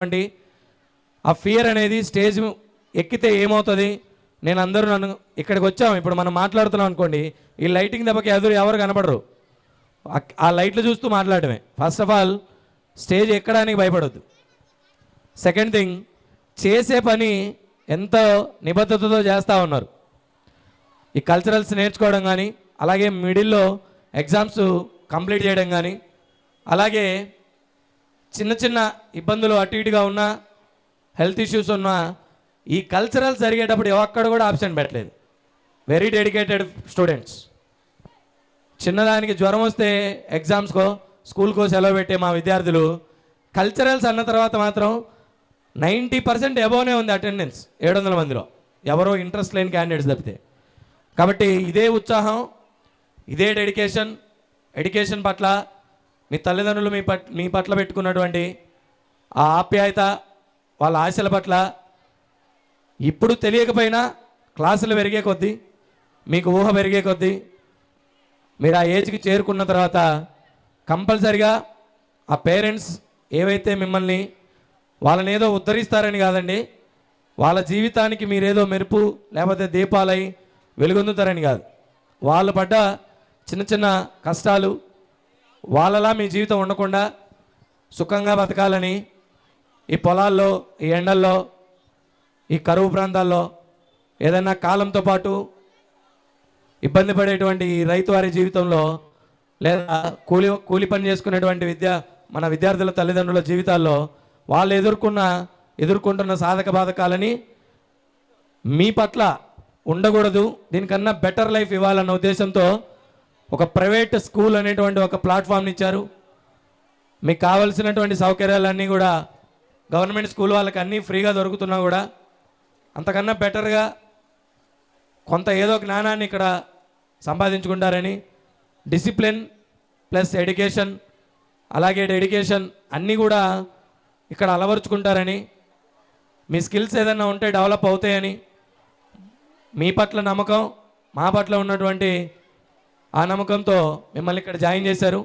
అండి ఆ ఫియర్ అనేది స్టేజ్ ఎక్కితే ఏమవుతుంది? అందరూ నన్ను ఇక్కడికి వచ్చాము, ఇప్పుడు మనం మాట్లాడుతున్నాం అనుకోండి, ఈ లైటింగ్ దెబ్బకి ఎవరు కనపడరు, ఆ లైట్లు చూస్తూ మాట్లాడమే. ఫస్ట్ ఆఫ్ ఆల్ స్టేజ్ ఎక్కడానికి భయపడద్దు. సెకండ్ థింగ్, చేసే పని ఎంతో నిబద్ధతతో చేస్తూ ఉన్నారు. ఈ కల్చరల్స్ నేర్చుకోవడం కానీ, అలాగే మిడిల్లో ఎగ్జామ్స్ కంప్లీట్ చేయడం కానీ, అలాగే చిన్న చిన్న ఇబ్బందులు అటు ఇటుగా ఉన్న హెల్త్ ఇష్యూస్ ఉన్న ఈ కల్చరల్స్ జరిగేటప్పుడు ఎక్కడ కూడా ఆబ్సెంట్ పెట్టలేదు. Very dedicated students. చిన్నదానికి జ్వరం వస్తే ఎగ్జామ్స్కో స్కూల్కో సెలవు పెట్టే మా విద్యార్థులు కల్చరల్స్ అన్న తర్వాత మాత్రం 90% అబోవ్నే ఉంది అటెండెన్స్ 700 మందిలో, ఎవరో ఇంట్రెస్ట్ లేని క్యాండిడేట్స్ తప్పితే. కాబట్టి ఇదే ఉత్సాహం, ఇదే ఎడ్యుకేషన్ పట్ల మీ తల్లిదండ్రులు మీ పట్ల పెట్టుకున్నటువంటి ఆ ఆప్యాయత, వాళ్ళ ఆశల పట్ల ఇప్పుడు తెలియకపోయినా క్లాసులు పెరిగే కొద్దీ, మీకు ఊహ పెరిగే కొద్దీ, మీరు ఆ ఏజ్కి చేరుకున్న తర్వాత కంపల్సరిగా ఆ పేరెంట్స్ ఏవైతే మిమ్మల్ని వాళ్ళని ఏదో ఉద్ధరిస్తారని కాదండి, వాళ్ళ జీవితానికి మీరేదో మెరుపు లేకపోతే దీపాలై వెలుగొందుతారని కాదు, వాళ్ళు పడ్డ చిన్న చిన్న కష్టాలు వాళ్ళలా మీ జీవితం ఉండకుండా సుఖంగా బతకాలని, ఈ పొలాల్లో, ఈ ఎండల్లో, ఈ కరువు ప్రాంతాల్లో ఏదైనా కాలంతో పాటు ఇబ్బంది పడేటువంటి ఈ రైతు వారి జీవితంలో, లేదా కూలి పని చేసుకునేటువంటి మన విద్యార్థుల తల్లిదండ్రుల జీవితాల్లో వాళ్ళు ఎదుర్కొంటున్న సాధక బాధకాలని మీ పట్ల ఉండకూడదు, దీనికన్నా బెటర్ లైఫ్ ఇవ్వాలన్న ఉద్దేశంతో ఒక ప్రైవేట్ స్కూల్ అనేటువంటి ఒక ప్లాట్ఫామ్ని ఇచ్చారు. మీకు కావలసినటువంటి సౌకర్యాలన్నీ కూడా గవర్నమెంట్ స్కూల్ వాళ్ళకి అన్నీ ఫ్రీగా దొరుకుతున్నా కూడా అంతకన్నా బెటర్గా కొంత ఏదో జ్ఞానాన్ని ఇక్కడ సంపాదించుకుంటారని, డిసిప్లిన్ ప్లస్ ఎడ్యుకేషన్, అలాగే డెడికేషన్ అన్నీ కూడా ఇక్కడ అలవరుచుకుంటారని, మీ స్కిల్స్ ఏదైనా ఉంటే డెవలప్ అవుతాయని మీ పట్ల నమ్మకం, మా పట్ల ఉన్నటువంటి ఆ నమ్మకంతో మిమ్మల్ని ఇక్కడ జాయిన్ చేశారు.